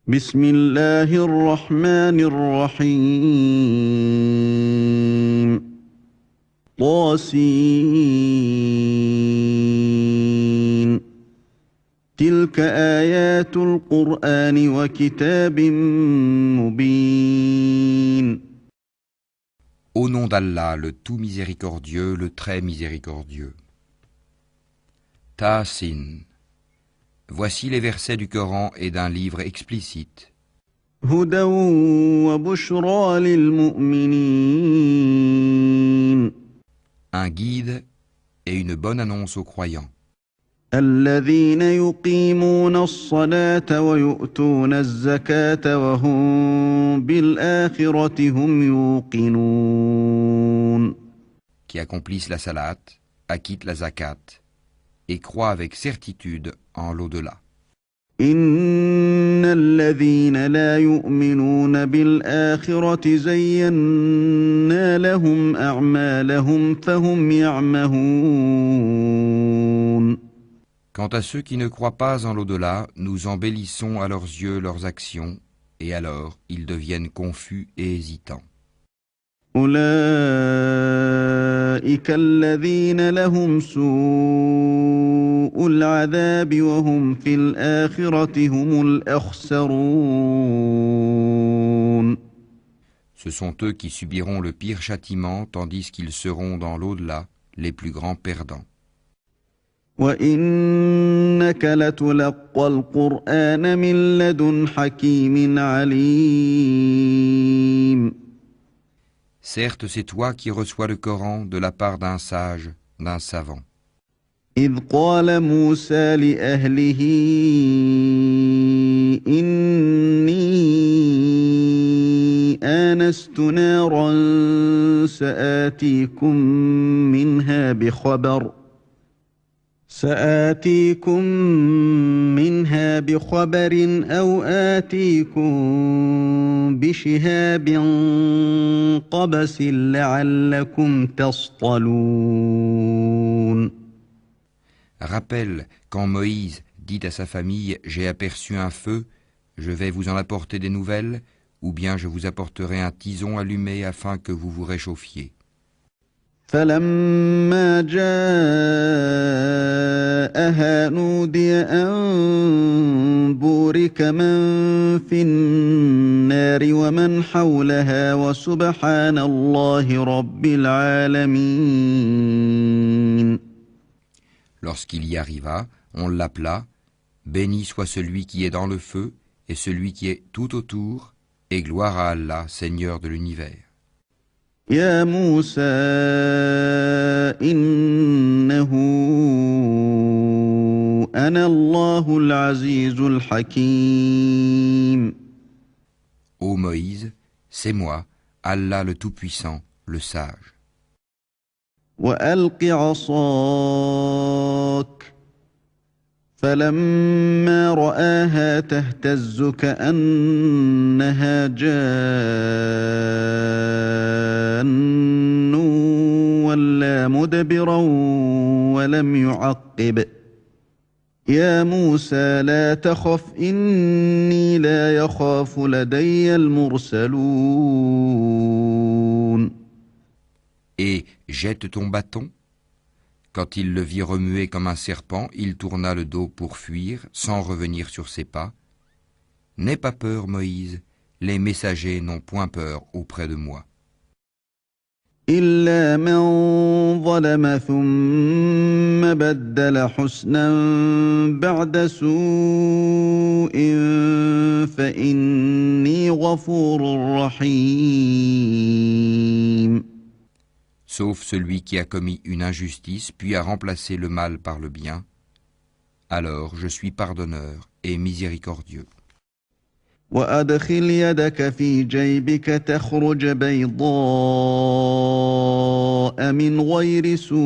بسم الله الرحمن الرحيم طاسين تلك آيات القرآن وكتاب مبين Au nom d'Allah, le tout miséricordieux, le très miséricordieux. Tasin. Voici les versets du Coran et d'un livre explicite. هدى وبشرى للمؤمنين Un guide et une bonne annonce aux croyants. الذين يقيمون الصلاة ويؤتون الزكاة وهم بالآخرة هم يوقنون Qui accomplissent la salat, acquittent la zakat et croient avec certitude en l'au-delà. إن الذين لا يؤمنون بالآخرة زينا لهم أعمالهم فهم يعمهون Quant à ceux qui ne croient pas en l'au-delà, nous embellissons à leurs yeux leurs actions, et alors ils deviennent confus et hésitants. أولئك الذين لهم سوء العذاب وهم في الآخرة هم الأخسرون Ce sont eux qui subiront le pire châtiment, tandis qu'ils seront dans l'au-delà les plus grands perdants. وإنك لتلقى القرآن من لدن حكيم عليم Certes, c'est toi qui reçois le Coran de la part d'un sage, d'un savant. إذ قال موسى لأهله إني آنست نارا سآتيكم منها بخبر أو آتيكم بشهاب قبس لعلكم تصطلون Rappelle quand Moïse dit à sa famille « J'ai aperçu un feu, je vais vous en apporter des nouvelles, ou bien je vous apporterai un tison allumé afin que vous vous réchauffiez. » فلما جاءها نودي أن بورك من في النار ومن حولها وسبحان الله رب العالمين Lorsqu'il y arriva, on l'appela « Béni soit celui qui est dans le feu et celui qui est tout autour, et gloire à Allah, Seigneur de l'univers. » يا موسى إنه أنا الله العزيز الحكيم Ô Moïse, c'est moi, Allah le Tout-Puissant, le Sage. وألق عصاك فلما رآها تهتز كأنها جان ولا مدبرا ولم يعقب يا موسى لا تخف إني لا يخاف لدي المرسلون Et jette ton bâton. Quand il le vit remuer comme un serpent, il tourna le dos pour fuir, sans revenir sur ses pas. N'aie pas peur, Moïse, les messagers n'ont point peur auprès de moi. إلا من ظلم ثم بدل حسنا بعد سوء فإني غفور رحيم Sauf celui qui a commis une injustice, puis a remplacé le mal par le bien, alors je suis pardonneur et miséricordieux. وأدخل يدك في جيبك تخرج بيضاء من غير سوء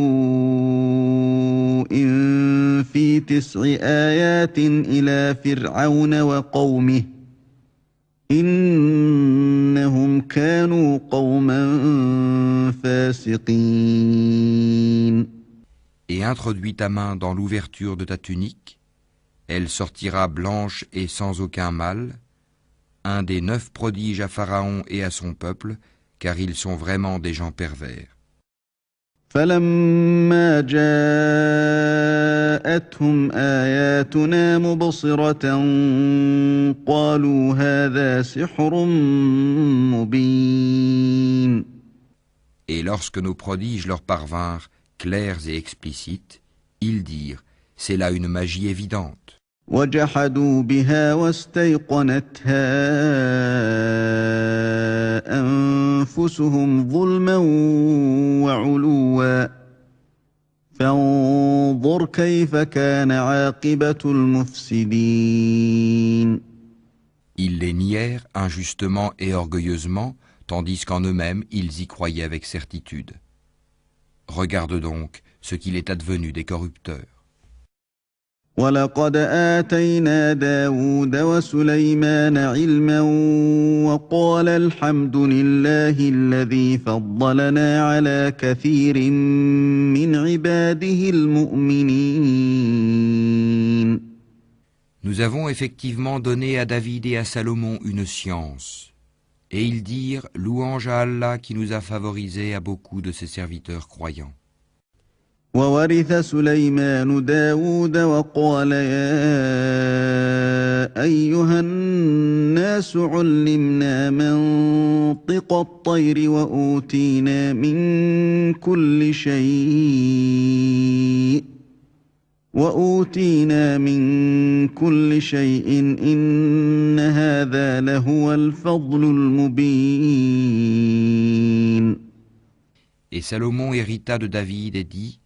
في 9 آيات إلى فرعون وقومه إنهم كانوا قوما فاسقين Et introduis ta main dans l'ouverture de ta tunique, elle sortira blanche et sans aucun mal, un des 9 prodiges à Pharaon et à son peuple, car ils sont vraiment des gens pervers. فلما جاءتهم آياتنا مبصرة قالوا هذا سحر مبين. Et lorsque nos prodiges leur parvinrent, clairs et explicites, ils dirent, c'est là une magie évidente. وجحدوا بها واستيقنتها أنفسهم ظلما وعلوا فانظر كيف كان عاقبة المفسدين. Ils les nièrent injustement et orgueilleusement, tandis qu'en eux-mêmes ils y croyaient avec certitude. Regarde donc ce qu'il est advenu des corrupteurs. ولقد آتينا داود وسليمان علما وقال الحمد لله الذي فضلنا على كثير من عباده المؤمنين. Nous avons effectivement donné à David et à Salomon une science, et ils dirent louange à Allah qui nous a favorisés à beaucoup de ses serviteurs croyants. وورث سليمان داود وقال يا أيها الناس علمنا منطق الطير وأوتينا من كل شيء إن هذا لهو الفضل المبين. Et Salomon hérita de David et dit,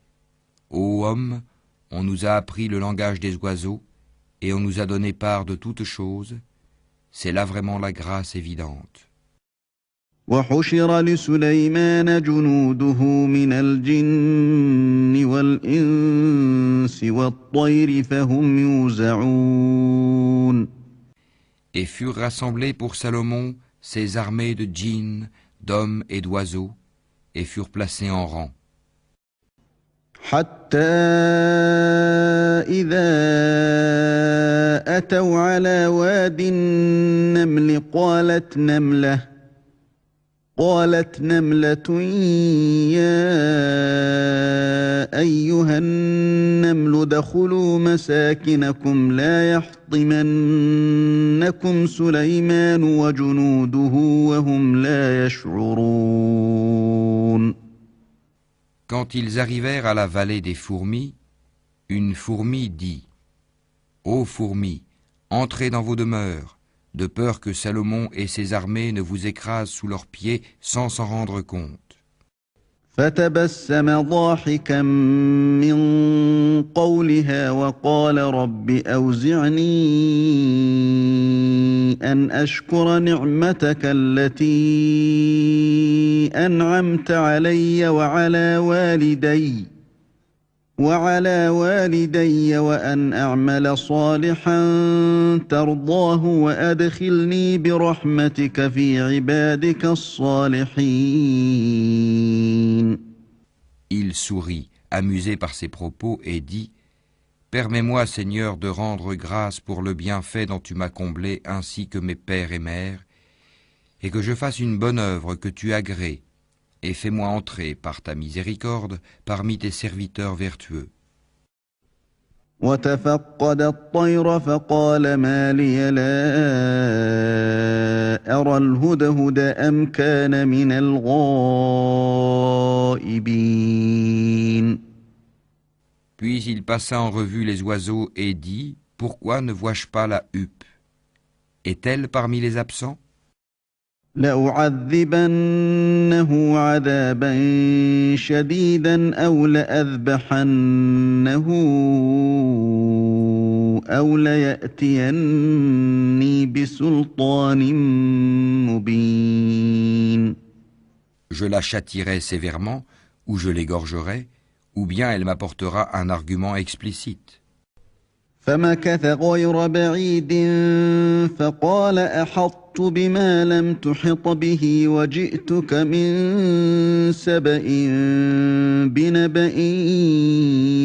Ô homme, on nous a appris le langage des oiseaux, et on nous a donné part de toutes choses, c'est là vraiment la grâce évidente. وحشر لسليمان جنوده من الجن والإنس والطير فهم يوزعون. Et furent rassemblés pour Salomon ses armées de djinns, d'hommes et d'oiseaux, et furent placés en rang. حتى إذا أتوا على واد النمل قالت نملة يا أيها النمل ادخلوا مساكنكم لا يحطمنكم سليمان وجنوده وهم لا يشعرون. Quand ils arrivèrent à la vallée des fourmis, une fourmi dit, Ô fourmis, entrez dans vos demeures, de peur que Salomon et ses armées ne vous écrasent sous leurs pieds sans s'en rendre compte. فتبسم ضاحكا من قولها وقال رب أوزعني أن أشكر نعمتك التي أنعمت علي وعلى والدي وأن أعمل صالحا ترضاه وأدخلني برحمتك في عبادك الصالحين. Il sourit, amusé par ses propos, et dit, Permets-moi, Seigneur, de rendre grâce pour le bienfait dont tu m'as comblé ainsi que mes pères et mères, et que je fasse une bonne œuvre que tu agrées, et fais-moi entrer par ta miséricorde parmi tes serviteurs vertueux. وتفقد الطير فقال ما لي لا أرى الهدهد أم كان من الغائبين. Puis il passa en revue les oiseaux et dit, Pourquoi ne vois-je pas la huppe? Est-elle parmi les absents? لأعذبنه عذابا شديدا أو لأذبحنه أو ليأتيني بسلطان مبين. Je la châtierai sévèrement, ou je l'égorgerai, ou bien elle m'apportera un argument explicite. فمكث غير بعيد فقال أحطت بما لم تحط به وجئتك من سبأ بنبأ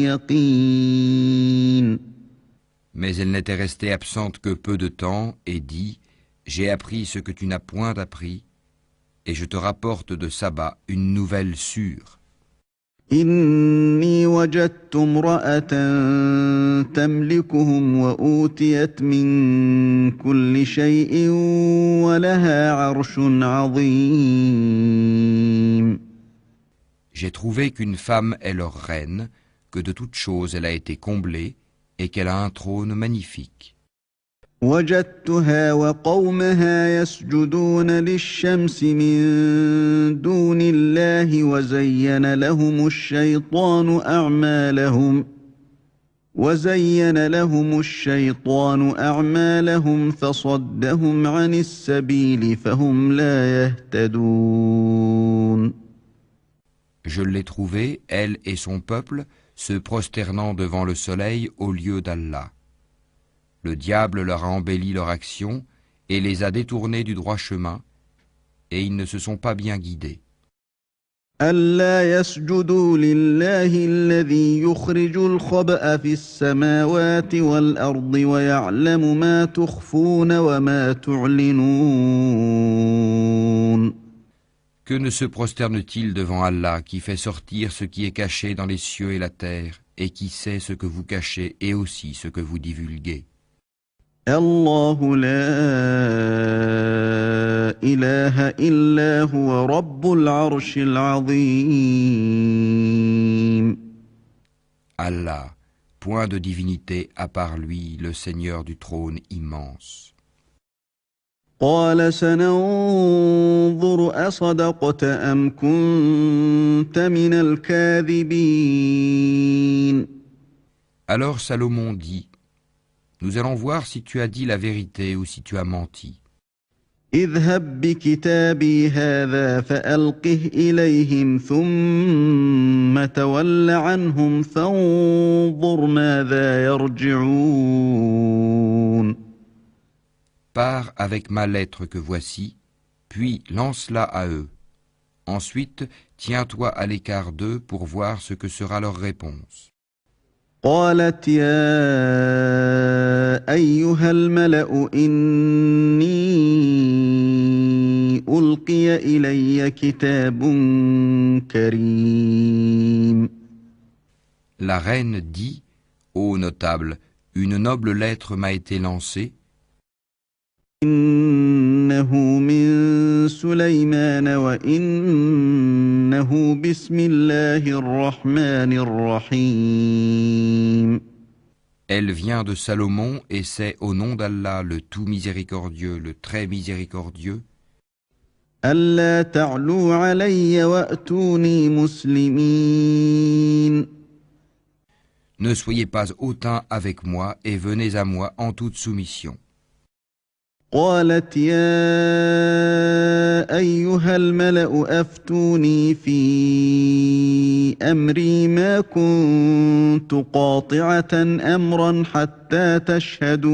يقين. Mais elle n'était restée absente que peu de temps et dit, J'ai appris ce que tu n'as point appris, et je te rapporte de Saba une nouvelle sûre. إني وجدت امرأة تملكهم وأوتيت من كل شيء ولها عرش عظيم. J'ai trouvé qu'une femme est leur reine, que de toutes choses elle a été comblée, et qu'elle a un trône magnifique. وجدتها وقومها يسجدون للشمس من دون الله وزين لهم الشيطان أعمالهم فصدهم عن السبيل فهم لا يهتدون. Je l'ai trouvée, elle et son peuple, se prosternant devant le soleil au lieu d'Allah. Le diable leur a embelli leur action et les a détournés du droit chemin, et ils ne se sont pas bien guidés. ألا يسجدوا لله الذي يخرج الخبأ في السماوات والأرض ويعلم ما تخفون وما تعلنون. Que ne se prosterne-t-il devant Allah qui fait sortir ce qui est caché dans les cieux et la terre, et qui sait ce que vous cachez et aussi ce que vous divulguez? الله لا إله إلا هو رب العرش العظيم. Allah, point de divinité à part lui, le Seigneur du trône immense. قال سننظر أصدقت أم كنت من الكاذبين. Alors Salomon dit: Nous allons voir si tu as dit la vérité ou si tu as menti. اذهب بكتابي هذا فألقه إليهم ثم تول عنهم فانظر ماذا يرجعون. Pars avec ma lettre que voici, puis lance-la à eux. Ensuite, tiens-toi à l'écart d'eux pour voir ce que sera leur réponse. قالت يا أيها الملأ إني ألقي إلي كتاب كريم. La reine dit: Ô notable, une noble lettre m'a été lancée. إنه من سليمان وإنه بسم الله الرحمن الرحيم. Elle vient de Salomon et c'est au nom d'Allah le tout miséricordieux, le très miséricordieux. ألا تعلوا علي وأتوني مسلمين. Ne soyez pas hautain avec moi et venez à moi en toute soumission. قالت يا أيها الملأ أفتوني في أمري ما كنت قاطعة أمرا حتى تشهدون.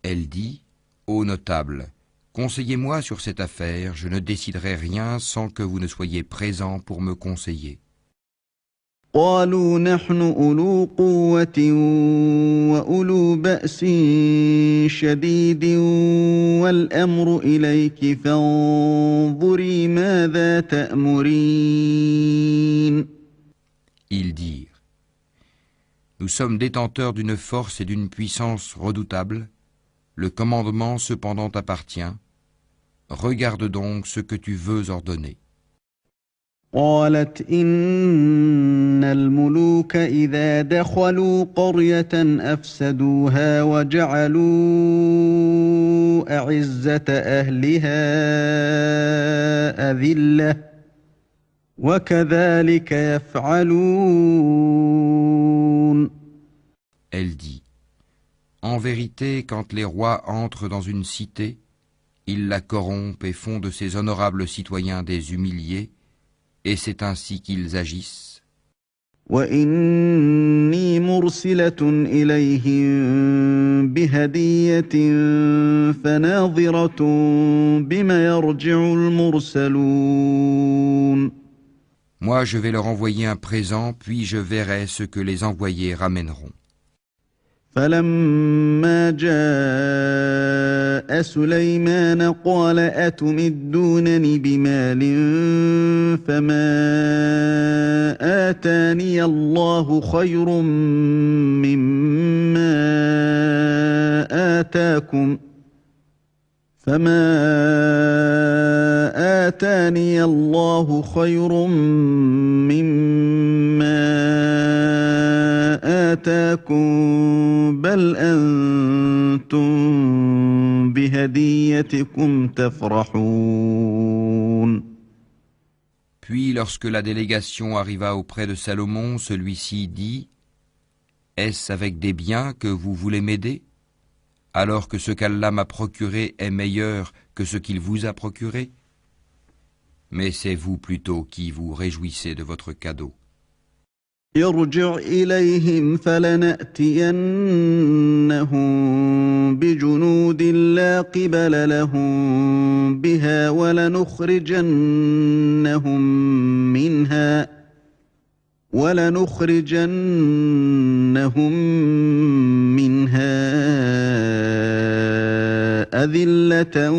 Elle dit: Ô notable, conseillez-moi sur cette affaire, je ne déciderai rien sans que vous ne soyez présents pour me conseiller. قالوا نحن أولو قوة وأولو بأس شديد والأمر إليك فانظري ماذا تأمرين. Ils dirent: Nous sommes détenteurs d'une force et d'une puissance redoutables. Le commandement cependant t'appartient. Regarde donc ce que tu veux ordonner. قالت إن الملوك إذا دخلوا قرية أفسدوها وجعلوا أعزة أهلها أذلة وكذلك يفعلون. Elle dit: En vérité, quand les rois entrent dans une cité, ils la corrompent et font de ses honorables citoyens des humiliés, et c'est ainsi qu'ils agissent. وإني مرسلة إليهم بهدية فناظرة بما يرجع المرسلون. Moi, je vais leur envoyer un présent, puis je verrai ce que les envoyés ramèneront. فلما جاء سليمان قال أتمدونني بمال فما آتاني الله خير مما آتاكم بل أنتم بهديتكم تفرحون. Puis lorsque la délégation arriva auprès de Salomon, celui-ci dit : Est-ce avec des biens que vous voulez m'aider, alors que ce qu'Allah m'a procuré est meilleur que ce qu'il vous a procuré ? Mais c'est vous plutôt qui vous réjouissez de votre cadeau. ارجع إليهم فلنأتينهم بجنود لا قبل لهم بها ولنخرجنهم منها أذلة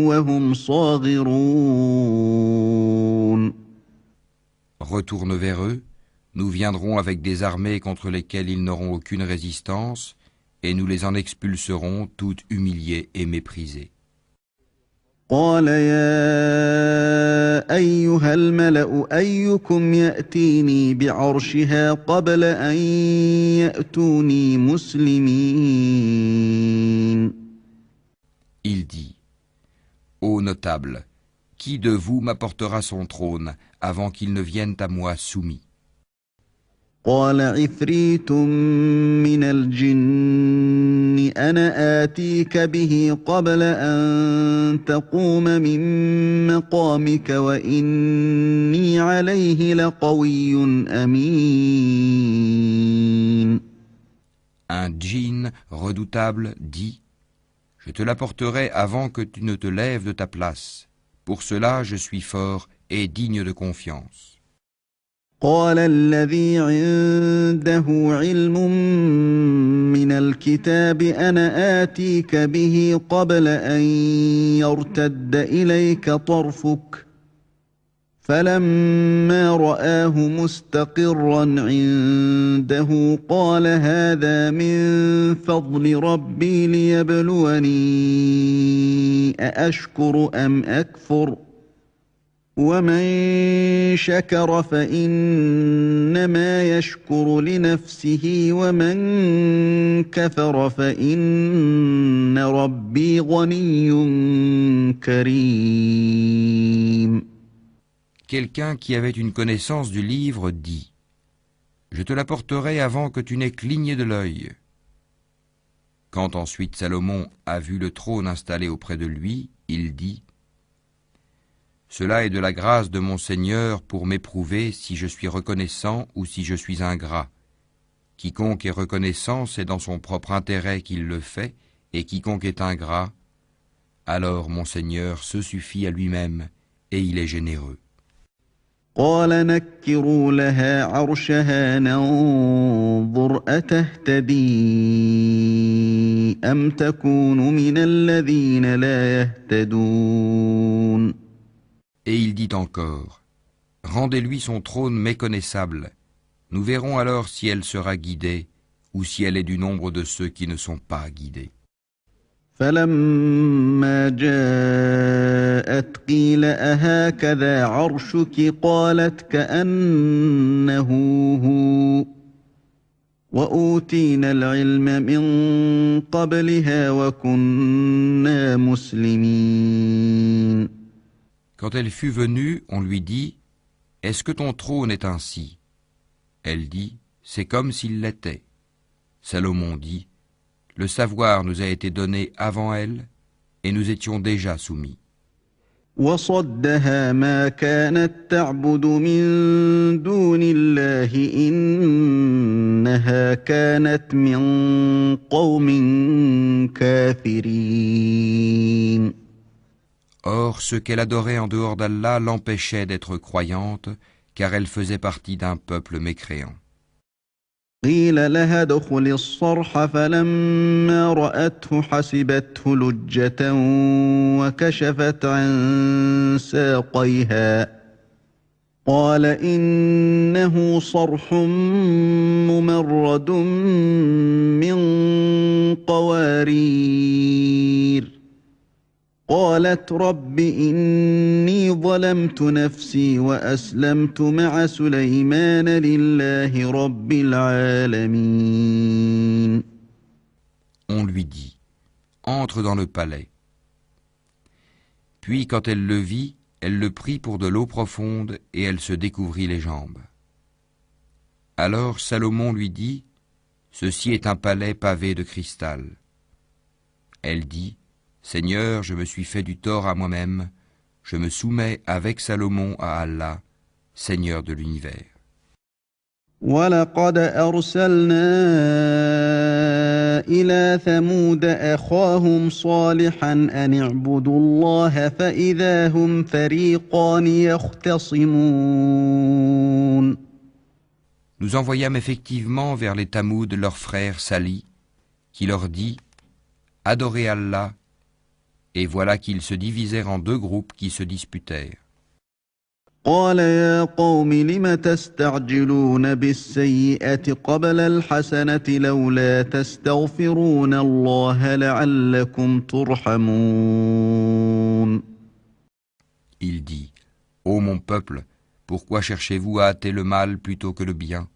وهم صاغرون. Retourne vers eux. Nous viendrons avec des armées contre lesquelles ils n'auront aucune résistance, et nous les en expulserons toutes humiliées et méprisées. قال يا أيها الملأ أيكم يأتيني بعرشها قبل أن يأتوني مسلمين. Il dit : Ô notables, qui de vous m'apportera son trône avant qu'ils ne viennent à moi soumis ? قال عفريت من الجن أنا آتيك به قبل أن تقوم من مقامك وإني عليه لقوي أمين. Un djinn redoutable dit : Je te l'apporterai avant que tu ne te lèves de ta place. Pour cela, je suis fort et digne de confiance. قال الذي عنده علم من الكتاب أنا آتيك به قبل أن يرتد إليك طرفك فلما رآه مستقرا عنده قال هذا من فضل ربي ليبلوني أأشكر أم أكفر ومن شكر فإنما يشكر لنفسه ومن كفر فإن ربي غني كريم. Quelqu'un qui avait une connaissance du livre dit : Je te l'apporterai avant que tu n'aies cligné de l'œil. Quand ensuite Salomon a vu le trône installé auprès de lui, il dit : Cela est de la grâce de mon Seigneur pour m'éprouver si je suis reconnaissant ou si je suis ingrat. Quiconque est reconnaissant, c'est dans son propre intérêt qu'il le fait, et quiconque est ingrat, alors mon Seigneur se suffit à lui-même, et il est généreux. قال نكروا لها عرشها ننظر أتهتدي أم تكون من الذين لا يهتدون. Et il dit encore : Rendez-lui son trône méconnaissable. Nous verrons alors si elle sera guidée ou si elle est du nombre de ceux qui ne sont pas guidés. فلما جاءت قيل أهكذا عرشك قالت كأنه هو وأوتينا العلم من قبلها وكنا مسلمين. Quand elle fut venue, on lui dit : Est-ce que ton trône est ainsi ? Elle dit : C'est comme s'il l'était. Salomon dit : Le savoir nous a été donné avant elle, et nous étions déjà soumis. وصدها ما كانت تعبد من دون الله إنها كانت من قوم كافرين. Or, ce qu'elle adorait en dehors d'Allah l'empêchait d'être croyante, car elle faisait partie d'un peuple mécréant. قيل لها ادخل الصرح فلما رأته حسبته لجة وكشفت عن ساقيها قال إنه صرح ممرد من قوارير قالت رب إني ظلمت نفسي وأسلمت مع سليمان لله رب العالمين. On lui dit, entre dans le palais. Puis quand elle le vit, elle le prit pour de l'eau profonde et elle se découvrit les jambes. Alors Salomon lui dit, ceci est un palais pavé de cristal. Elle dit, Seigneur, je me suis fait du tort à moi-même, je me soumets avec Salomon à Allah, Seigneur de l'univers. ولقد أرسلنا إلى ثمود أخاهم صالحا أن اعبدوا الله فإذا هم فريقان يختصمون. Nous envoyâmes effectivement vers les Tamoud leur frère Salih, qui leur dit, adorez Allah, et voilà qu'ils se divisèrent en deux groupes qui se disputèrent. قال يا قوم لم تستعجلون بالسيئة قبل الحسنة لولا تستغفرون الله لعلكم ترحمون. Il dit, ô mon peuple, pourquoi cherchez-vous à hâter le mal plutôt que le bien?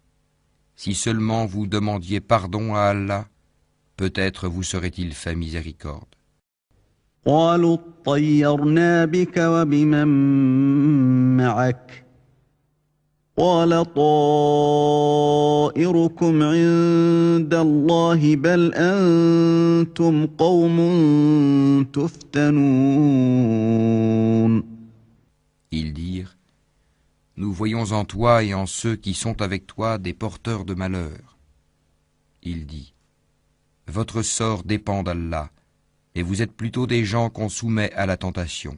Si seulement vous demandiez pardon à Allah, peut-être vous serait-il fait miséricorde. قالوا اطيرنا بك وبمن معك قال طائركم عند الله بل أنتم قوم تفتنون. Ils dirent, nous voyons en toi et en ceux qui sont avec toi des porteurs de malheur. Il dit, votre sort dépend d'Allah, et vous êtes plutôt des gens qu'on soumet à la tentation.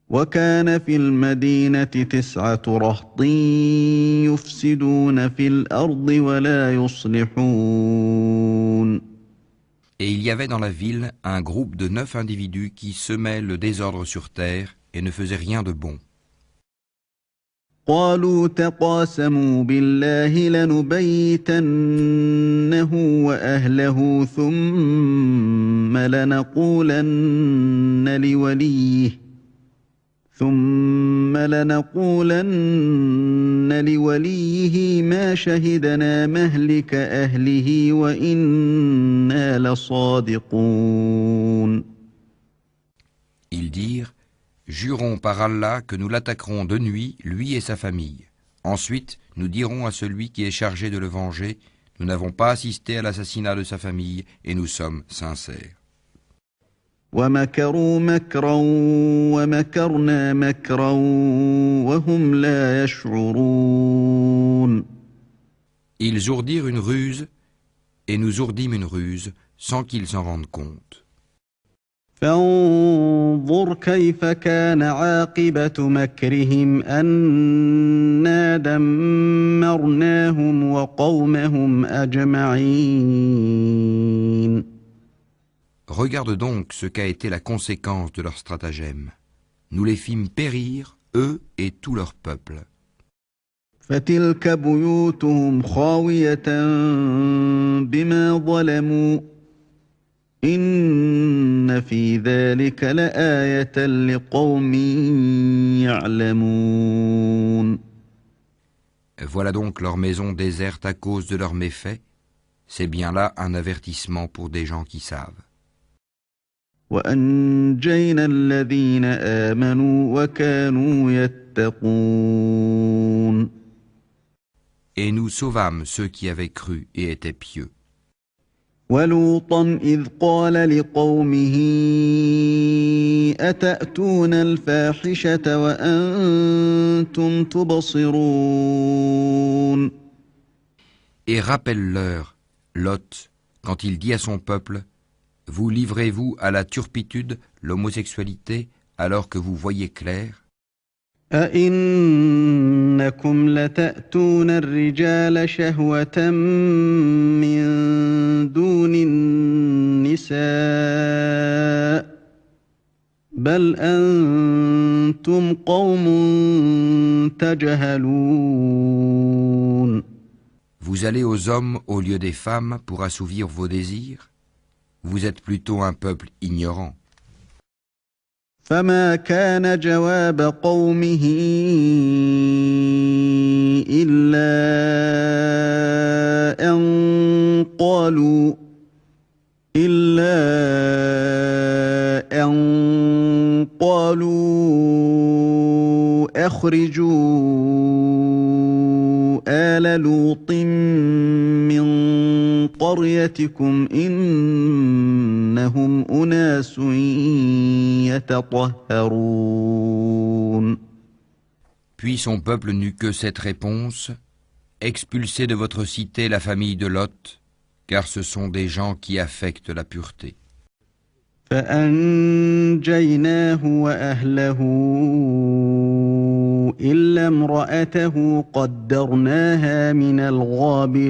وكان في المدينة 9 رهط يفسدون في الأرض ولا يصلحون. Et il y avait dans la ville un groupe de 9 individus qui semaient le désordre sur terre et ne faisaient rien de bon. قالوا تقاسموا بالله لنبيتنه وأهله ثم لنقولن لوليه ما شهدنا مهلك أهله وإنا لصادقون. Ils dirent, jurons par Allah que nous l'attaquerons de nuit, lui et sa famille. Ensuite, nous dirons à celui qui est chargé de le venger, nous n'avons pas assisté à l'assassinat de sa famille et nous sommes sincères. ومكروا مكرا ومكرنا مكرا وهم لا يشعرون. Ils ourdirent une ruse et nous ourdîmes une ruse sans qu'ils s'en rendent compte. فانظر كيف كان عاقبة مكرهم أنا دمرناهم وقومهم أجمعين. Regarde donc ce qu'a été la conséquence de leur stratagème. Nous les fîmes périr, eux et tout leur peuple. فتلك بيوتهم خاوية بما ظلموا إن في ذلك لآية لقوم يعلمون. Voilà donc leur maison déserte à cause de leurs méfaits. C'est bien là un avertissement pour des gens qui savent. وأنجينا الذين آمنوا وكانوا يتقون. Et nous sauvâmes ceux qui avaient cru et étaient pieux. ولوطا إذ قال لقومه أتأتون الفاحشة وأنتم تبصرون. Et rappelle-leur, Lot, quand il dit à son peuple, vous livrez-vous à la turpitude, l'homosexualité, alors que vous voyez clair? أئنكم لتأتون الرجال شهوة من دون النساء بل أنتم قوم تجهلون. Vous allez aux hommes au lieu des femmes pour assouvir vos désirs? Vous êtes plutôt un peuple ignorant. فما كان جواب قومه إلا أن قالوا أخرجوا آل لوط من قريتكم إنهم أناس يتطهرون. Puis son peuple n'eut que cette réponse: expulsez de votre cité la famille de Lot, car ce sont des gens qui affectent la pureté. فأنجيناه وأهله إلا امرأته قدرناها من الغابرين.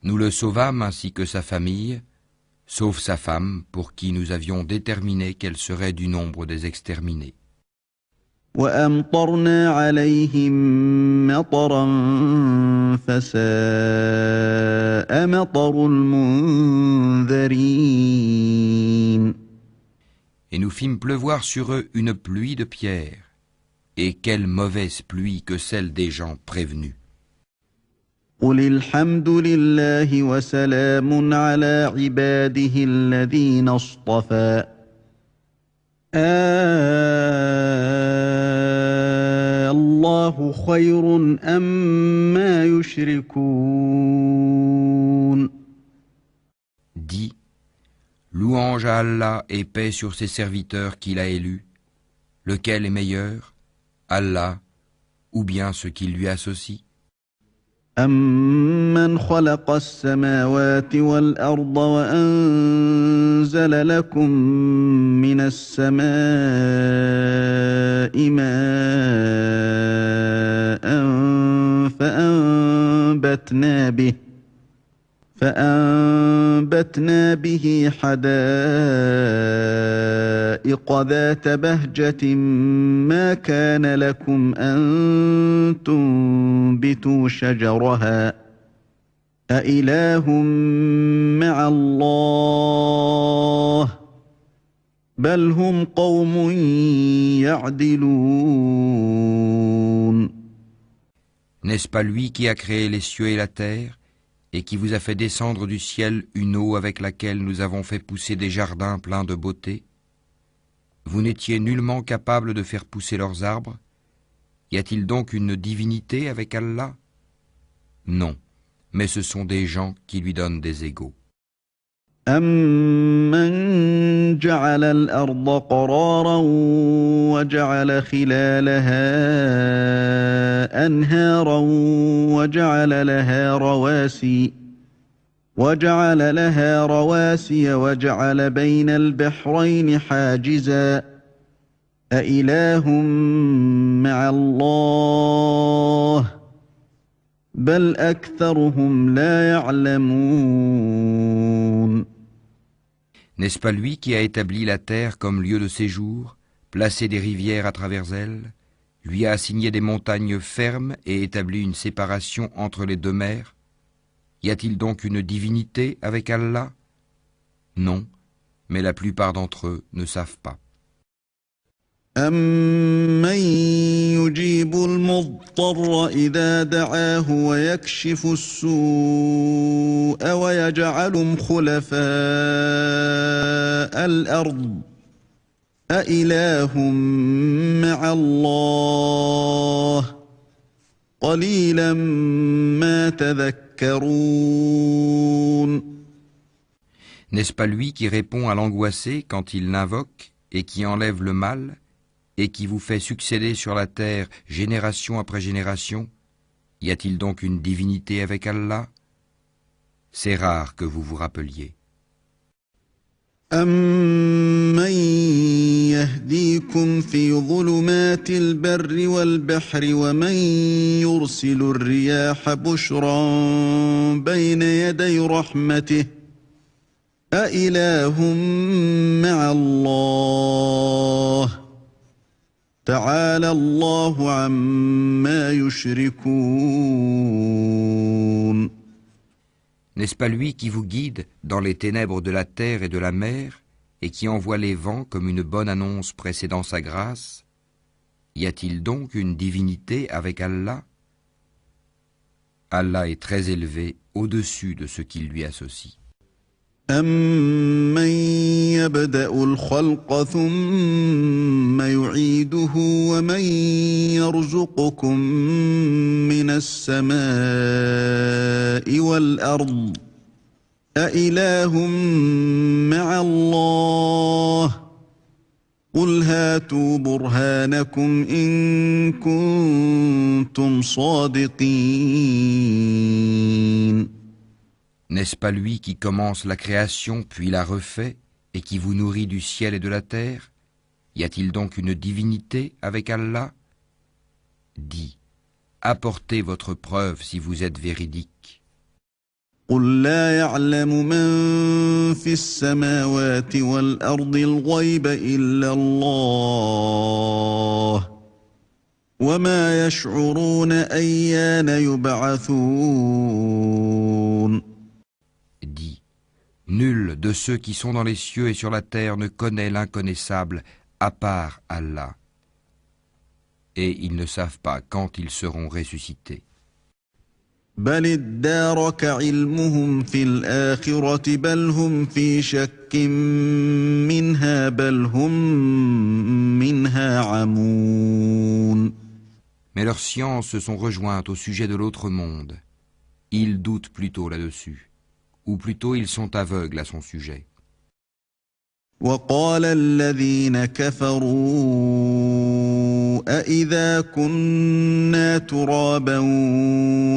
Nous le sauvâmes ainsi que sa famille, sauf sa femme, pour qui nous avions déterminé qu'elle serait du nombre des exterminés. وأمطرنا عليهم مطرا فساء مطر المنذرين. Et nous fîmes pleuvoir sur eux une pluie de pierres. Et quelle mauvaise pluie que celle des gens prévenus. قل الحمد لله وسلام على عباده الذين اصطفى الله خير أما يشركون. Dis, louange à Allah et paix sur ses serviteurs qu'il a élus. Lequel est meilleur, Allah ou bien ce qui lui associe? أَمَّنْ خَلَقَ السَّمَاوَاتِ وَالْأَرْضَ وَأَنزَلَ لَكُم مِّنَ السَّمَاءِ مَاءً فَأَنبَتْنَا بِهِ حَدَائِقَ ذَاتَ بَهْجَةٍ مَا كَانَ لَكُمْ أَن تُنبِتُوا شَجَرَهَا أَإِلَٰهٌ مَّعَ اللَّهِ بَلْ هُمْ قَوْمٌ يَعْدِلُونَ. N'est-ce pas lui qui a créé les cieux et la terre, et qui vous a fait descendre du ciel une eau avec laquelle nous avons fait pousser des jardins pleins de beauté? Vous n'étiez nullement capable de faire pousser leurs arbres? Y a-t-il donc une divinité avec Allah? Non, mais ce sont des gens qui lui donnent des égaux. أَمَّنْ جَعَلَ الْأَرْضَ قَرَارًا وَجَعَلَ خِلَالَهَا أَنْهَارًا وَجَعَلَ لَهَا رَوَاسِيَ وَجَعَلَ بَيْنَ الْبَحْرَيْنِ حَاجِزًا أَإِلَٰهٌ مَّعَ اللَّهِ بَلْ أَكْثَرُهُمْ لَا يَعْلَمُونَ. N'est-ce pas lui qui a établi la terre comme lieu de séjour, placé des rivières à travers elle, lui a assigné des montagnes fermes et établi une séparation entre les deux mers? Y a-t-il donc une divinité avec Allah? Non, mais la plupart d'entre eux ne savent pas. أَمَّن يُجِيبُ الْمُضْطَرَّ إِذَا دَعَاهُ وَيَكْشِفُ السُّوءَ وَيَجْعَلُكُمْ خُلَفَاءَ الْأَرْضِ أَإِلَٰهٌ مَّعَ اللَّهِ قَلِيلًا مَّا تَذَكَّرُونَ. N'est-ce pas lui qui répond à l'angoissé quand il l'invoque et qui enlève le mal et qui vous fait succéder sur la terre génération après génération? Y a-t-il donc une divinité avec Allah? C'est rare que vous vous rappeliez. أَمَّن يهديكم في ظلمات البر والبحر ومن يرسل الرياح بشرا بين يدي رحمته أإله مع الله تعالى الله عما يشركون. N'est-ce pas lui qui vous guide dans les ténèbres de la terre et de la mer et qui envoie les vents comme une bonne annonce précédant sa grâce? Y a-t-il donc une divinité avec Allah? Allah est très élevé au-dessus de ce qu'il lui associe. أَمَّن يَبْدَأُ الْخَلْقَ ثُمَّ يُعِيدُهُ وَمَن يَرْزُقُكُم مِّنَ السَّمَاءِ وَالْأَرْضِ أَإِلَٰهٌ مَّعَ اللَّهِ قُلْ هَاتُوا بُرْهَانَكُمْ إِن كُنتُمْ صَادِقِينَ. N'est-ce pas lui qui commence la création puis la refait et qui vous nourrit du ciel et de la terre? Y a-t-il donc une divinité avec Allah? Dis, apportez votre preuve si vous êtes véridique. قُل لَّا يَعْلَمُ مَن فِي السَّمَاوَاتِ وَالْأَرْضِ الْغَيْبَ إِلَّا اللَّهُ وَمَا يَشْعُرُونَ أَيَّانَ يُبْعَثُونَ. Dis, nul de ceux qui sont dans les cieux et sur la terre ne connaît l'inconnaissable à part Allah. Et ils ne savent pas quand ils seront ressuscités. بَلِ ادَّارَكَ عِلْمُهُمْ فِي الْآخِرَةِ بَلْ هُمْ فِي شَكٍّ مِّنْهَا بَلْ هُمْ مِنْهَا عَمُونَ. Mais leurs sciences se sont rejointes au sujet de l'autre monde. Ils doutent plutôt là-dessus. Ou plutôt ils sont aveugles à son sujet. وقال الذين كفروا أإذا كنا ترابا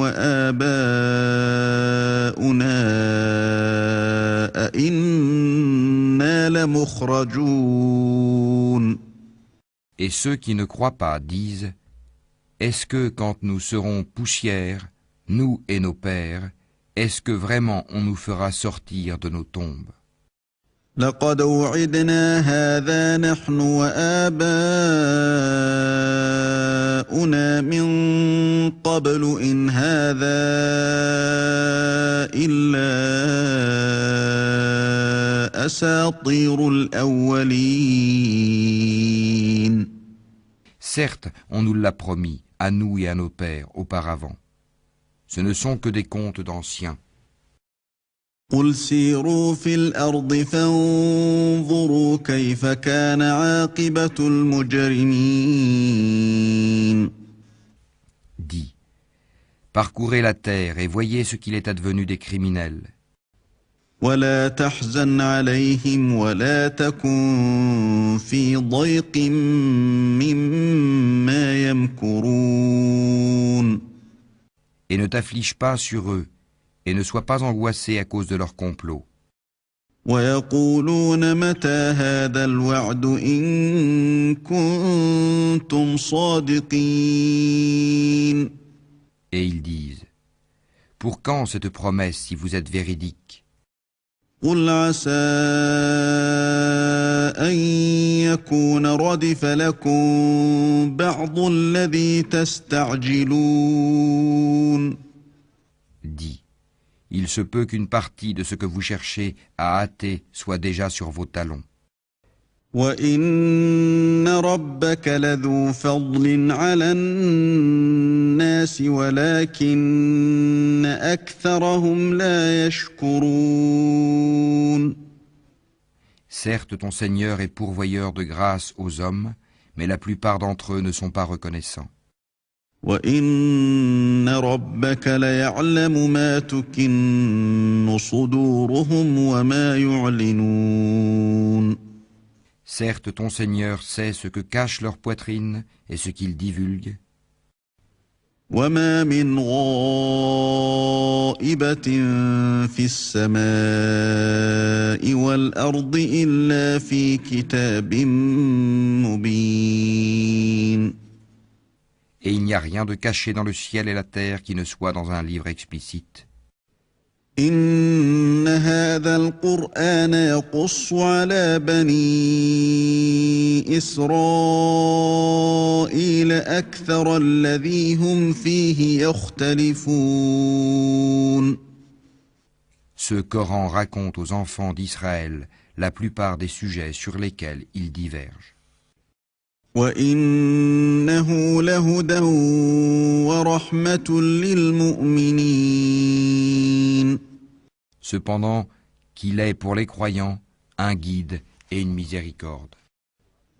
وآباؤنا أإنا لمخرجون. Et ceux qui ne croient pas disent, est-ce que quand nous serons poussière, nous et nos pères, est-ce que vraiment on nous fera sortir de nos tombes? لقد وعدنا هذا نحن وآباؤنا من قبل إن هذا إلا أساطير الأولين. Certes, on nous l'a promis, à nous et à nos pères, auparavant. Ce ne sont que des contes d'anciens. قل سيروا في الأرض فانظروا كيف كان عاقبة المجرمين. Dis, parcourez la terre et voyez ce qu'il est advenu des criminels. ولا تحزن عليهم ولا تكن في ضيق مما يمكرون. Et ne t'afflige pas sur eux, et ne sois pas angoissé à cause de leur complot. ويقولون متى هذا الوعد إن كنتم صادقين. Et ils disent, pour quand cette promesse si vous êtes véridique? قل عسى أن يكون ردف لكم بعض الذي تستعجلون. Dis, il se peut qu'une partie de ce que vous cherchez à hâter soit déjà sur vos talons. وَإِنَّ رَبَّكَ لَذُو فَضْلٍ عَلَى النَّاسِ وَلَكِنَّ أَكْثَرَهُمْ لَا يَشْكُرُونَ. Certes, ton Seigneur est pourvoyeur de grâce aux hommes, mais la plupart d'entre eux ne sont pas reconnaissants. وَإِنَّ رَبَّكَ لَيَعْلَمُ مَا تُكِنُّ صُدُورُهُمْ وَمَا يُعْلِنُونَ. Certes, ton Seigneur sait ce que cachent leurs poitrines et ce qu'ils divulguent. وما من غائبة في السماء والأرض إلا في كتاب مبين. Et il n'y a rien de caché dans le ciel et la terre qui ne soit dans un livre explicite. إن هذا القرآن يقص على بني إسرائيل أكثر الذي هم فيه يختلفون. Ce Coran raconte aux enfants d'Israël la plupart des sujets sur lesquels ils divergent. وإنه لهدى ورحمة للمؤمنين. Cependant, qu'il est pour les croyants un guide et une miséricorde.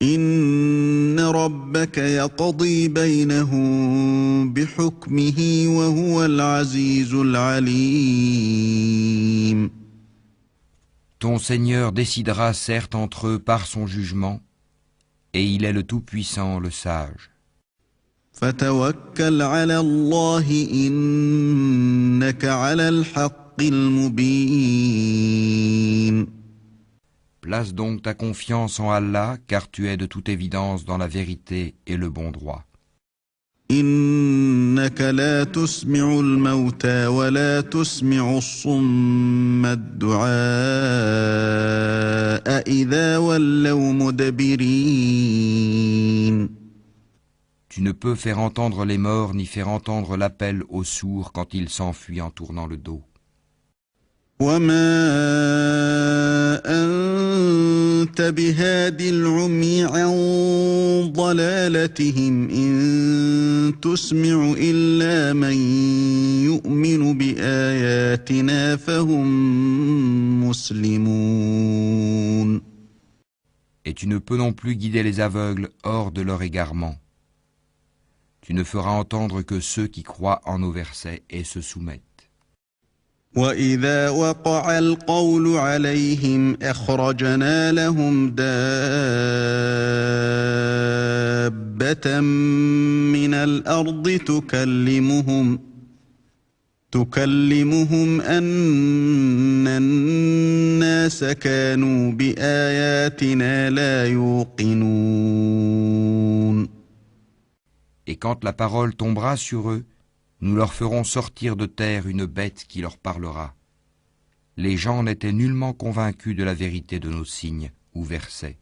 إن ربك يقضي بينهم بحكمه وهو العزيز العليم. Ton Seigneur décidera certes entre eux par son jugement, et il est le Tout-Puissant, le Sage. فتوكل على الله إنك على الحق المبين. Place donc ta confiance en Allah, car tu es de toute évidence dans la vérité et le bon droit. إنك لا تسمع الموتى ولا تسمع الصم الدعاء إذا ولوا مدبرين. Tu ne peux faire entendre les morts ni faire entendre l'appel aux sourds quand ils s'enfuient en tournant le dos. وما أنت بهاد العمي عن ضلالتهم إن تسمع إلا من يؤمن بآياتنا فهم مسلمون. Et tu ne peux non plus guider les aveugles hors de leur égarement. Tu ne feras entendre que ceux qui croient en nos versets et se soumettent. وَإِذَا وَقَعَ الْقَوْلُ عَلَيْهِمْ أَخْرَجْنَا لَهُمْ دَابَّةً مِّنَ الْأَرْضِ تُكَلِّمُهُمْ أَنَّ النَّاسَ كَانُوا بِآيَاتِنَا لَا يُوقِنُونَ. Et quand la parole tombera sur eux, nous leur ferons sortir de terre une bête qui leur parlera. Les gens n'étaient nullement convaincus de la vérité de nos signes ou versets.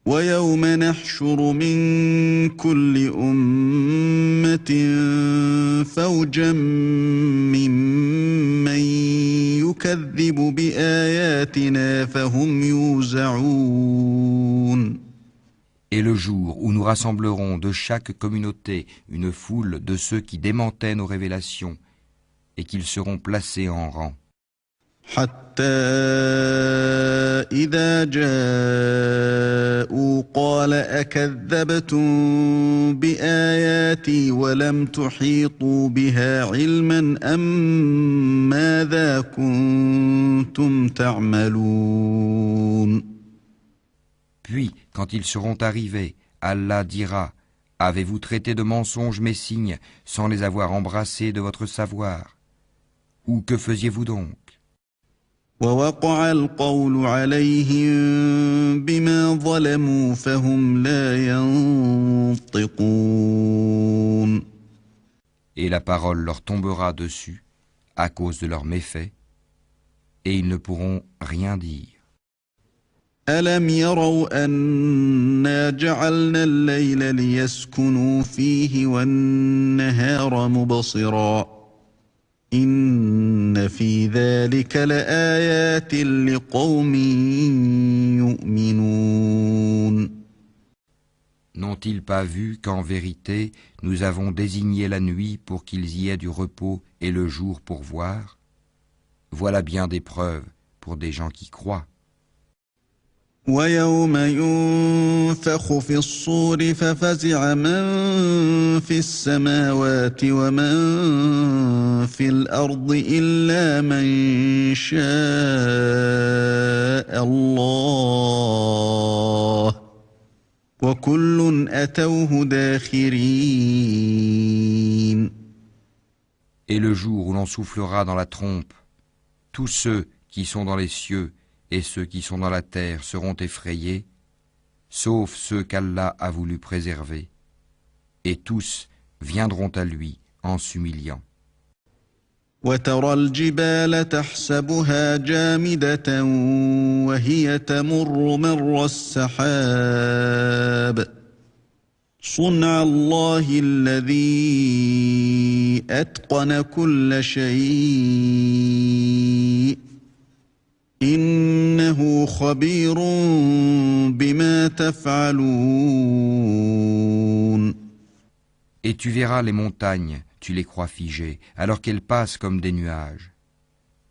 وَيَوْمَ نَحْشُرُ مِنْ كُلِّ أُمَّةٍ فَوْجًا مِّمَّن يُكَذِّبُ بِآيَاتِنَا فَهُمْ يُوزَعُونَ. Et le jour où nous rassemblerons de chaque communauté une foule de ceux qui démentaient nos révélations et qu'ils seront placés en rang. حتى إذا جاءوا قال أكذبتم بآياتي ولم تحيطوا بها علما أم ماذا كنتم تعملون. Puis, quand ils seront arrivés, Allah dira, avez-vous traité de mensonges mes signes sans les avoir embrassés de votre savoir? Ou que faisiez-vous donc? ووقع القول عليهم بما ظلموا فهم لا ينطقون. Et la parole leur tombera dessus à cause de leurs méfaits, et ils ne pourront rien dire. ألم يروا أنا جعلنا الليل ليسكنوا فيه والنهار مبصرا إن في ذلك لآيات لقوم يؤمنون. N'ont-ils pas vu qu'en vérité, nous avons désigné la nuit pour qu'ils y aient du repos et le jour pour voir? Voilà bien des preuves pour des gens qui croient. ويوم ينفخ في الصور ففزع من في السماوات ومن في الأرض إلا من شاء الله وكل أتوه داخرين. Et le jour où l'on soufflera dans la trompe, tous ceux qui sont dans les cieux et ceux qui sont dans la terre seront effrayés, sauf ceux qu'Allah a voulu préserver, et tous viendront à lui en s'humiliant. وترى الجبال تحسبها جامدة وهي تمر مر السحاب صنع الله الذي أتقن كل شيء إنه خبير بما تفعلون. Et tu verras les montagnes, tu les crois figées, alors qu'elles passent comme des nuages.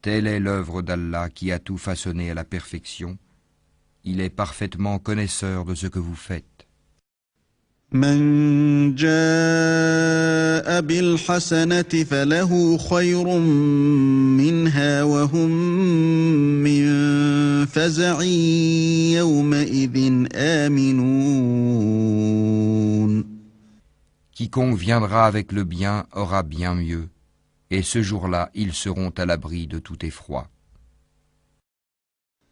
Telle est l'œuvre d'Allah qui a tout façonné à la perfection. Il est parfaitement connaisseur de ce que vous faites. من جاء بالحسنة فله خير منها وهم من فزع يومئذ آمنون. Quiconque viendra avec le bien aura bien mieux, et ce jour-là, ils seront à l'abri de tout effroi.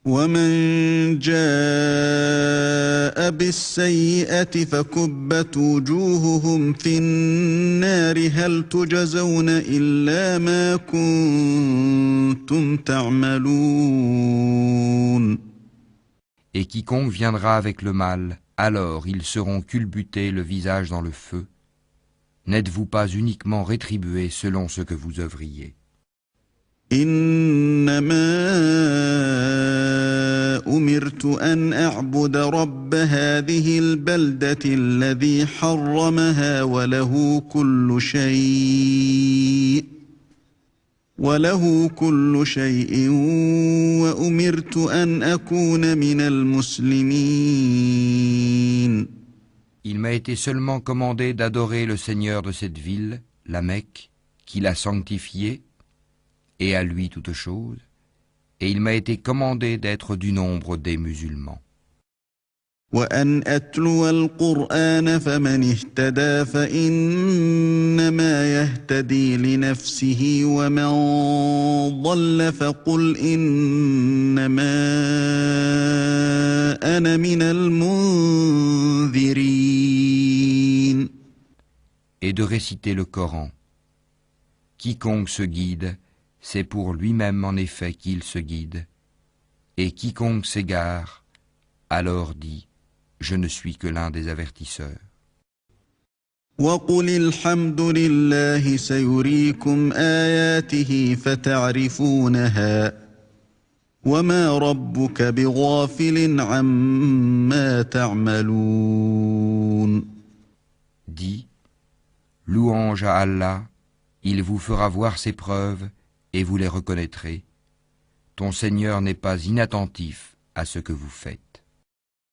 ومن جاء بالسيئة فكبت وجوههم في النار هل تجزون إلا ما كنتم تعملون. Et quiconque viendra avec le mal, alors ils seront culbutés le visage dans le feu. N'êtes-vous pas uniquement rétribués selon ce que vous œuvriez? إنما أمرت أن أعبد رب هذه البلدة الذي حرمها وله كل شيء وأمرت أن أكون من المسلمين. Il m'a été seulement commandé d'adorer le Seigneur de cette ville, la Mecque, qui l'a sanctifiée, et à lui toute chose, et il m'a été commandé d'être du nombre des musulmans. وأن أتلو القرآن فمن اهتدى فإنما يهتدي لنفسه ومن ضل فقل إنما أنا من المنذرين. Et de réciter le Coran. Quiconque se guide, c'est pour lui-même en effet qu'il se guide, et quiconque s'égare, alors dit, je ne suis que l'un des avertisseurs. وقل الحمد لله سيريكم آياته فتعرفونها وما ربك بغافل عما تعملون. Dis, louange à Allah, il vous fera voir ses preuves et vous les reconnaîtrez. Ton Seigneur n'est pas inattentif à ce que vous faites.